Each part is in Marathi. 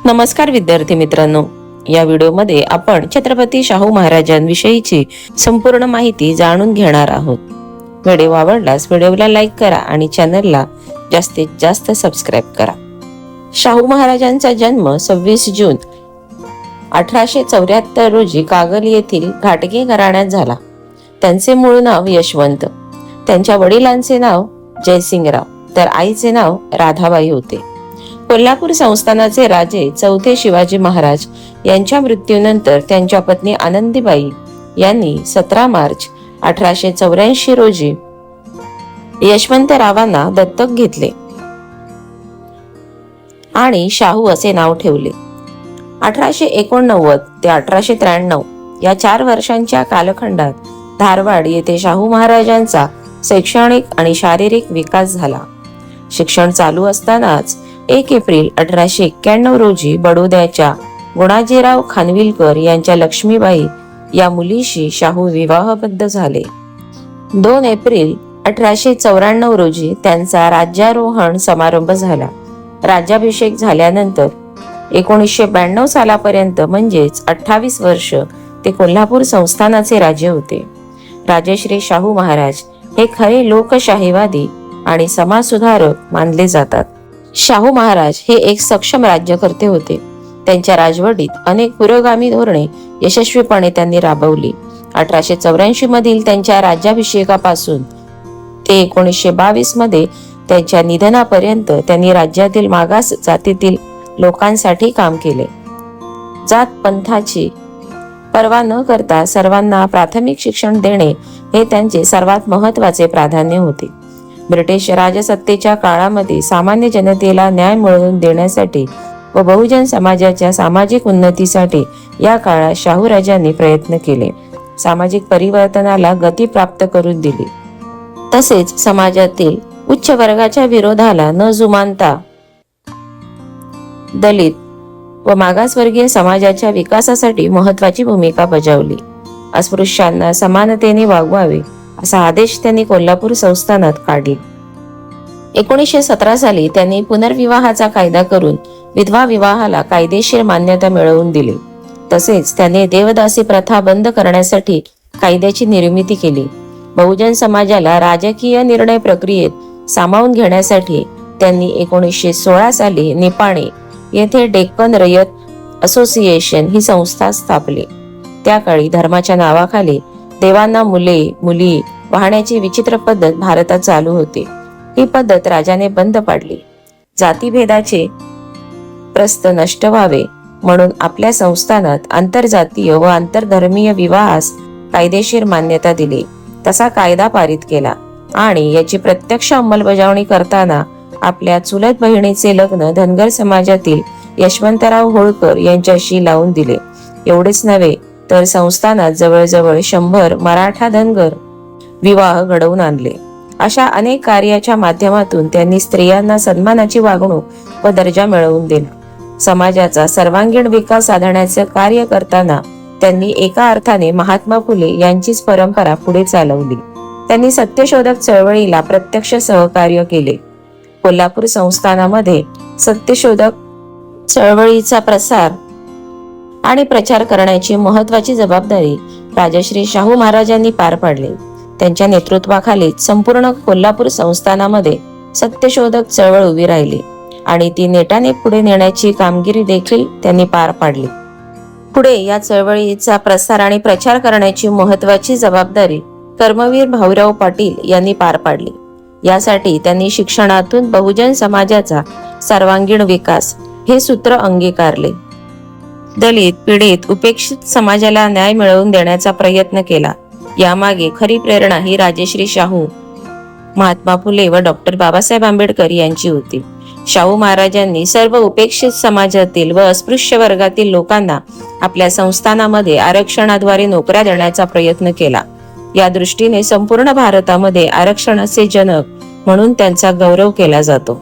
नमस्कार विद्यार्थी मित्रांनो, या व्हिडिओमध्ये आपण छत्रपती शाहू महाराजांविषयीची संपूर्ण माहिती जाणून घेणार आहोत. व्हिडिओ आवडल्यास व्हिडिओला लाईक करा आणि चॅनलला जास्तीत जास्त सबस्क्राईब करा. शाहू महाराजांचा जन्म 26 जून 1874 रोजी कागल येथील घाटगे घराण्यात झाला. त्यांचे मूळ नाव यशवंत, त्यांच्या वडिलांचे नाव जयसिंगराव तर आईचे नाव राधाबाई होते. कोल्हापूर संस्थानाचे राजे चौथे शिवाजी महाराज यांच्या मृत्यूनंतर त्यांच्या पत्नी आनंदीबाई यांनी 17 मार्च 1884 रोजी यशवंतरावांना दत्तक घेतले आणि शाहू असे नाव ठेवले. 1889 ते 1893 या 4 वर्षांच्या कालखंडात धारवाड येथे शाहू महाराजांचा शैक्षणिक आणि शारीरिक विकास झाला. शिक्षण चालू असतानाच 1 एप्रिल 1891 रोजी बडोद्याच्या गुणाजीराव खानविलकर यांच्या लक्ष्मीबाई या मुलीशी शाहू विवाहबद्ध झाले. 2 एप्रिल 1894 रोजी त्यांचा राज्यारोहण समारंभ झाला. राज्याभिषेक झाल्यानंतर 1992 सालापर्यंत म्हणजेच 28 वर्ष ते कोल्हापूर संस्थानाचे राजे होते. राजश्री शाहू महाराज हे खरे लोकशाहीवादी आणि समाजसुधारक मानले जातात. शाहू महाराज हे एक सक्षम राज्यकर्ते होते. त्यांच्या राजवटीत अनेक पुरोगामी धोरणे यशस्वीपणे त्यांनी राबवली. 1884 मधील त्यांच्या राज्याभिषेकापासून ते 1922 मध्ये त्यांच्या निधनापर्यंत त्यांनी राज्यातील मागास जातीतील लोकांसाठी काम केले. जात पंथाची पर्वा न करता सर्वांना प्राथमिक शिक्षण देणे हे त्यांचे सर्वात महत्त्वाचे प्राधान्य होते. ब्रिटिश राजसत्तेच्या काळामध्ये सामान्य जनतेला न्याय मिळवून देण्यासाठी व बहुजन समाजाच्या सामाजिक उन्नतीसाठी या काळात शाहूराजांनी प्रयत्न केले. सामाजिक परिवर्तनाला गती प्राप्त करून दिली. तसेच समाजातील उच्च वर्गाच्या विरोधाला न जुमानता दलित व मागासवर्गीय समाजाच्या विकासासाठी महत्वाची भूमिका बजावली. अस्पृश्यांना समानतेने वागवावे असा आदेश त्यांनी कोल्हापूर संस्थानात काढला. 1917 साली त्यांनी पुनर्विवाहाचा कायदा करून विधवा विवाहाला कायदेशीर मान्यता मिळवून दिली. तसेच त्यांनी देवदासी प्रथा बंद करण्यासाठी कायद्याची निर्मिती केली. बहुजन समाजाला राजकीय निर्णय प्रक्रियेत सामावून घेण्यासाठी त्यांनी 1916 साली निपाणी येथे डेक्कन रयत असोसिएशन ही संस्था स्थापली. त्या काळी धर्माच्या नावाखाली देवांना मुले मुली वाहण्याची विचित्र पद्धत भारतात चालू होती. ही पद्धत राजाने बंद पाडली. जातीभेदाचे प्रस्थ नष्ट व्हावे म्हणून आपल्या संस्थानात आंतरजातीय व आंतरधर्मीय विवाहास कायदेशीर मान्यता दिली. तसा कायदा पारित केला आणि याची प्रत्यक्ष अंमलबजावणी करताना आपल्या चुलत बहिणीचे लग्न धनगर समाजातील यशवंतराव होळकर यांच्याशी लावून दिले. एवढेच नव्हे तर संस्थानात जवळजवळ 100 मराठा धनगर विवाह घडवून आणले. अशा अनेक कार्याच्या माध्यमातून त्यांनी स्त्रियांना सन्मानाची वागणूक व दर्जा मिळवून दिला. समाजाचा सर्वांगीण विकास साधण्याचे कार्य करताना त्यांनी एका अर्थाने महात्मा फुले यांचीच परंपरा पुढे चालवली. त्यांनी सत्यशोधक चळवळीला प्रत्यक्ष सहकार्य केले. कोल्हापूर संस्थानामध्ये सत्यशोधक चळवळीचा प्रसार आणि प्रचार करण्याची महत्वाची जबाबदारी राजश्री शाहू महाराजांनी पार पाडली. त्यांच्या नेतृत्वाखाली संपूर्ण कोल्हापूर संस्थानामध्ये सत्यशोधक चळवळ उभी राहिली आणि ती नेटाने पुढे नेण्याची कामगिरी देखील त्यांनी पार पाडली. पुढे या चळवळीचा प्रसार आणि प्रचार करण्याची महत्वाची जबाबदारी कर्मवीर भाऊराव पाटील यांनी पार पाडली. यासाठी त्यांनी शिक्षणातून बहुजन समाजाचा सर्वांगीण विकास हे सूत्र अंगीकारले. दलित, पीडित, उपेक्षित समाजाला न्याय मिळवून देण्याचा प्रयत्न केला. यामागे खरी प्रेरणा ही राजश्री शाहू, महात्मा फुले व डॉक्टर बाबासाहेब आंबेडकर यांची होती. शाहू महाराजांनी सर्व उपेक्षित समाजातील व अस्पृश्य वर्गातील लोकांना आपल्या संस्थानामध्ये आरक्षणाद्वारे नोकऱ्या देण्याचा प्रयत्न केला. या दृष्टीने संपूर्ण भारतामध्ये आरक्षणाचे जनक म्हणून त्यांचा गौरव केला जातो.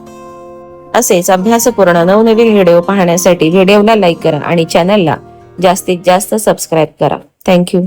असेच अभ्यासपूर्ण नवनवीन व्हिडिओ पाहण्यासाठी व्हिडिओला लाईक करा आणि चॅनलला जास्तीत जास्त सबस्क्राईब करा. थँक्यू.